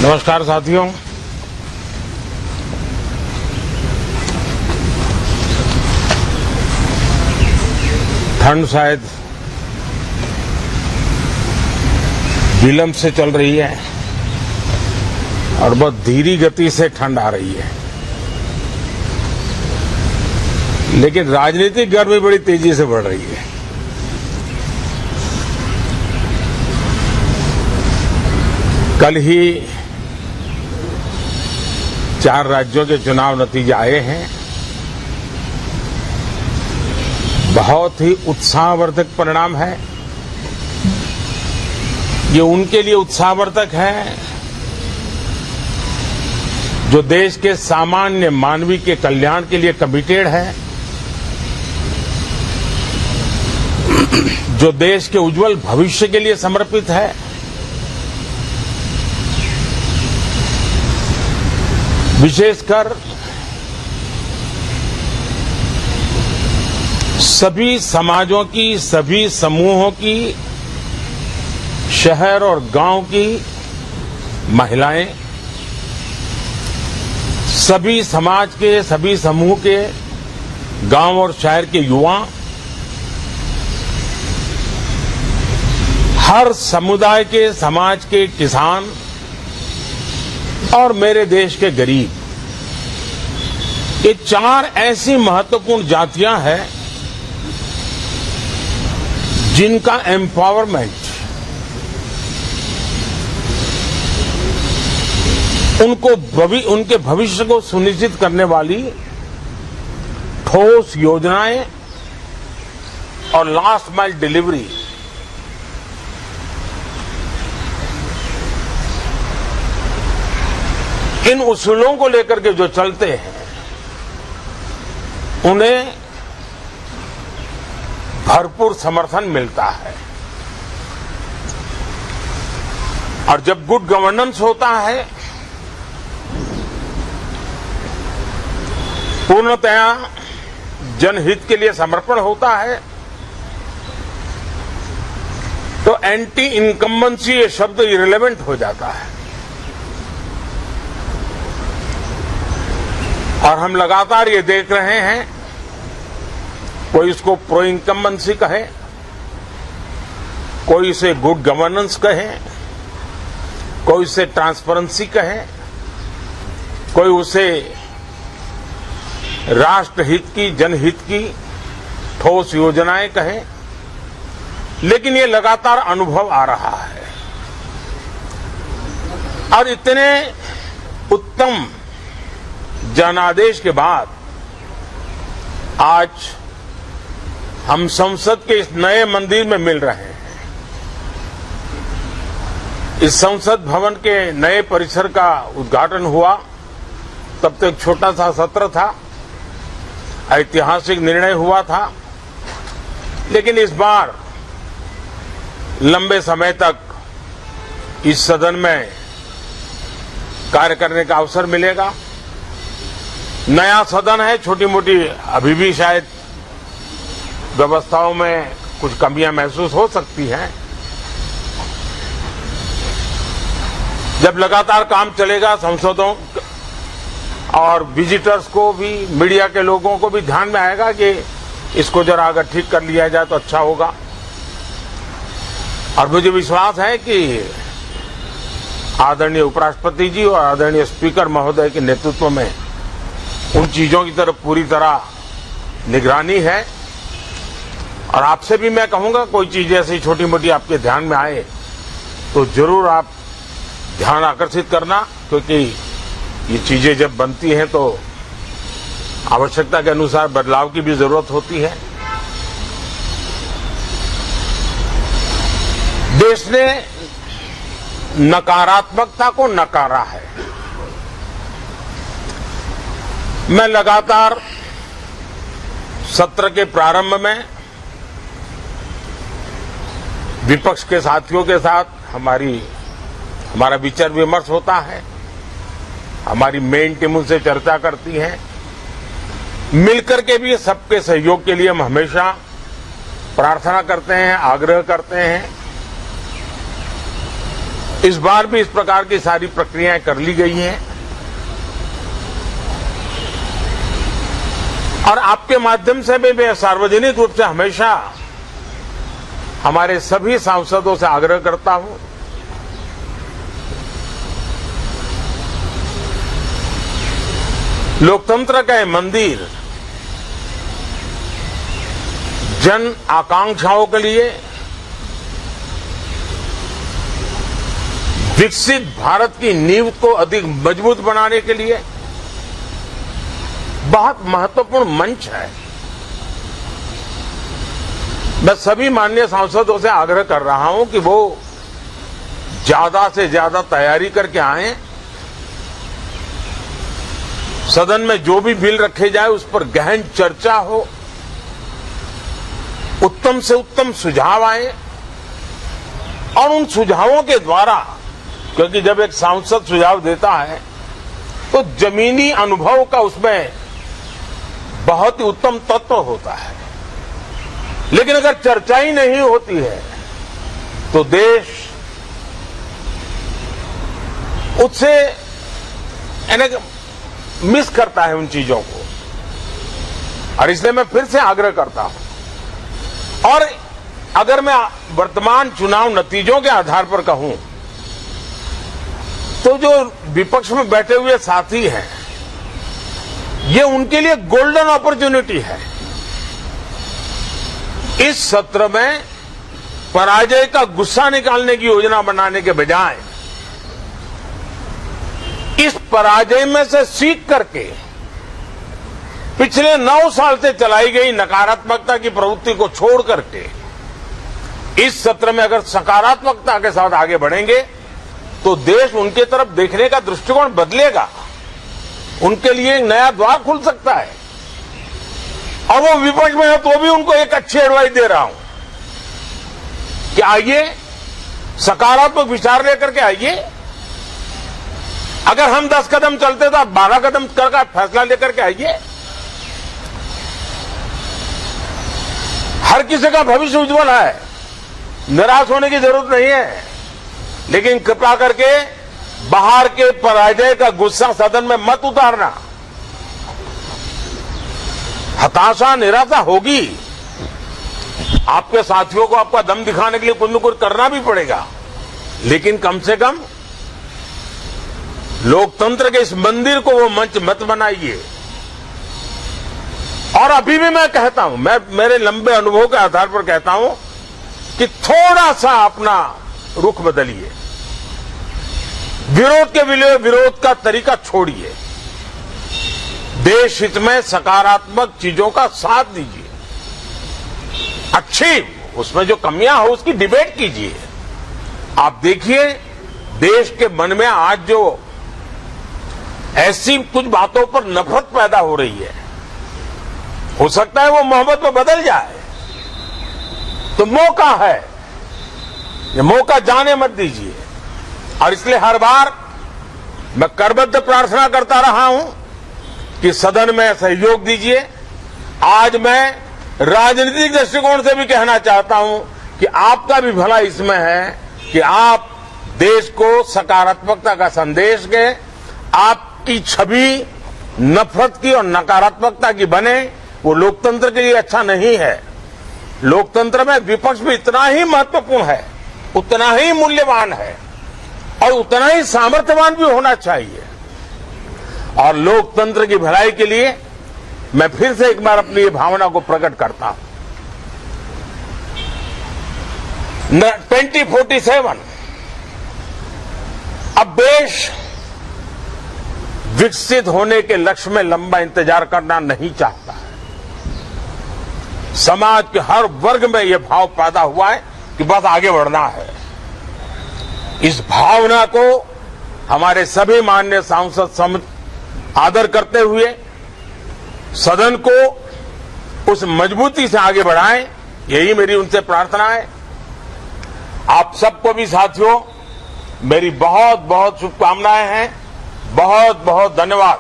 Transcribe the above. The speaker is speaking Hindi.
नमस्कार साथियों, ठंड शायद विलंब से चल रही है और बहुत धीमी गति से ठंड आ रही है, लेकिन राजनीतिक गर्मी बड़ी तेजी से बढ़ रही है। कल ही 4 राज्यों के चुनाव नतीजे आए हैं। बहुत ही उत्साहवर्धक परिणाम है। ये उनके लिए उत्साहवर्धक है जो देश के सामान्य मानवी के कल्याण के लिए कमिटेड है, जो देश के उज्जवल भविष्य के लिए समर्पित है, विशेषकर सभी समाजों की, सभी समूहों की, शहर और गांव की महिलाएं, सभी समाज के, सभी समूह के, गांव और शहर के युवा, हर समुदाय के, समाज के किसान और मेरे देश के गरीब, ये 4 ऐसी महत्वपूर्ण जातियां हैं जिनका एम्पावरमेंट, उनके भविष्य को सुनिश्चित करने वाली ठोस योजनाएं और लास्ट माइल डिलीवरी, इन उसूलों को लेकर के जो चलते हैं उन्हें भरपूर समर्थन मिलता है। और जब गुड गवर्नेंस होता है, पूर्णतया जनहित के लिए समर्पण होता है, तो एंटी इनकम्बेंसी ये शब्द इरेलेवेंट हो जाता है। और हम लगातार ये देख रहे हैं, कोई इसको प्रो इनकम्बेंसी कहे, कोई इसे गुड गवर्नेंस कहे, कोई इसे ट्रांसपेरेंसी कहे, कोई उसे राष्ट्रहित की, जनहित की ठोस योजनाएं कहे, लेकिन ये लगातार अनुभव आ रहा है। और इतने उत्तम जनादेश के बाद आज हम संसद के इस नए मंदिर में मिल रहे हैं। इस संसद भवन के नए परिसर का उद्घाटन हुआ, तब तो एक छोटा सा सत्र था, ऐतिहासिक निर्णय हुआ था, लेकिन इस बार लंबे समय तक इस सदन में कार्य करने का अवसर मिलेगा। नया सदन है, छोटी मोटी अभी भी शायद व्यवस्थाओं में कुछ कमियां महसूस हो सकती हैं। जब लगातार काम चलेगा, सांसदों और विजिटर्स को भी, मीडिया के लोगों को भी ध्यान में आएगा कि इसको जरा अगर ठीक कर लिया जाए तो अच्छा होगा। और मुझे विश्वास है कि आदरणीय उपराष्ट्रपति जी और आदरणीय स्पीकर महोदय के नेतृत्व में उन चीजों की तरफ पूरी तरह निगरानी है। और आपसे भी मैं कहूंगा, कोई चीज ऐसी छोटी मोटी आपके ध्यान में आए तो जरूर आप ध्यान आकर्षित करना, क्योंकि ये चीजें जब बनती हैं तो आवश्यकता के अनुसार बदलाव की भी जरूरत होती है। देश ने नकारात्मकता को नकारा है। मैं लगातार सत्र के प्रारंभ में विपक्ष के साथियों के साथ हमारा विचार विमर्श होता है, हमारी मेन टीम उनसे चर्चा करती है। मिलकर के भी सबके सहयोग के लिए हम हमेशा प्रार्थना करते हैं, आग्रह करते हैं। इस बार भी इस प्रकार की सारी प्रक्रियाएं कर ली गई हैं और आपके माध्यम से भी मैं सार्वजनिक रूप से हमेशा हमारे सभी सांसदों से आग्रह करता हूं लोकतंत्र का ये मंदिर जन आकांक्षाओं के लिए विकसित भारत की नींव को अधिक मजबूत बनाने के लिए बहुत महत्वपूर्ण मंच है। मैं सभी माननीय सांसदों से आग्रह कर रहा हूं कि वो ज्यादा से ज्यादा तैयारी करके आएं। सदन में जो भी बिल रखे जाए उस पर गहन चर्चा हो, उत्तम से उत्तम सुझाव आए और उन सुझावों के द्वारा, क्योंकि जब एक सांसद सुझाव देता है तो जमीनी अनुभव का उसमें बहुत ही उत्तम तत्व होता है, लेकिन अगर चर्चा ही नहीं होती है तो देश उससे मिस करता है उन चीजों को। और इसलिए मैं फिर से आग्रह करता हूं और अगर मैं वर्तमान चुनाव नतीजों के आधार पर कहूं तो जो विपक्ष में बैठे हुए साथी हैं ये उनके लिए गोल्डन अपॉर्चुनिटी है। इस सत्र में पराजय का गुस्सा निकालने की योजना बनाने के बजाय इस पराजय में से सीख करके पिछले 9 साल से चलाई गई नकारात्मकता की प्रवृत्ति को छोड़ करके इस सत्र में अगर सकारात्मकता के साथ आगे बढ़ेंगे तो देश उनके तरफ देखने का दृष्टिकोण बदलेगा, उनके लिए एक नया द्वार खुल सकता है। और वो विपक्ष में है तो भी उनको एक अच्छी एडवाइस दे रहा हूं कि आइए सकारात्मक विचार लेकर के आइए। अगर हम 10 कदम चलते तो आप 12 कदम करके फैसला लेकर के आइए। हर किसी का भविष्य उज्जवल है, निराश होने की जरूरत नहीं है, लेकिन कृपा करके बाहर के पराजय का गुस्सा सदन में मत उतारना। हताशा निराशा होगी, आपके साथियों को आपका दम दिखाने के लिए कुछ न कुछ करना भी पड़ेगा, लेकिन कम से कम लोकतंत्र के इस मंदिर को वो मंच मत बनाइए। और अभी भी मैं कहता हूं, मैं मेरे लंबे अनुभव के आधार पर कहता हूं कि थोड़ा सा अपना रुख बदलिए, विरोध के लिए विरोध का तरीका छोड़िए, देश हित में सकारात्मक चीजों का साथ दीजिए, अच्छी उसमें जो कमियां हो उसकी डिबेट कीजिए। आप देखिए देश के मन में आज जो ऐसी कुछ बातों पर नफरत पैदा हो रही है, हो सकता है वो मोहब्बत में बदल जाए, तो मौका है, ये मौका जाने मत दीजिए। और इसलिए हर बार मैं करबद्ध प्रार्थना करता रहा हूं कि सदन में सहयोग दीजिए। आज मैं राजनीतिक दृष्टिकोण से भी कहना चाहता हूं कि आपका भी भला इसमें है कि आप देश को सकारात्मकता का संदेश दें, आपकी छवि नफरत की और नकारात्मकता की बने, वो लोकतंत्र के लिए अच्छा नहीं है। लोकतंत्र में विपक्ष भी इतना ही महत्वपूर्ण है, उतना ही मूल्यवान है और उतना ही सामर्थ्यवान भी होना चाहिए। और लोकतंत्र की भलाई के लिए मैं फिर से एक बार अपनी ये भावना को प्रकट करता हूं। 2047 अब देश विकसित होने के लक्ष्य में लंबा इंतजार करना नहीं चाहता है। समाज के हर वर्ग में यह भाव पैदा हुआ है कि बस आगे बढ़ना है। इस भावना को हमारे सभी माननीय सांसद आदर करते हुए सदन को उस मजबूती से आगे बढ़ाएं, यही मेरी उनसे प्रार्थना है। आप सबको भी साथियों मेरी बहुत बहुत शुभकामनाएं हैं। बहुत बहुत धन्यवाद।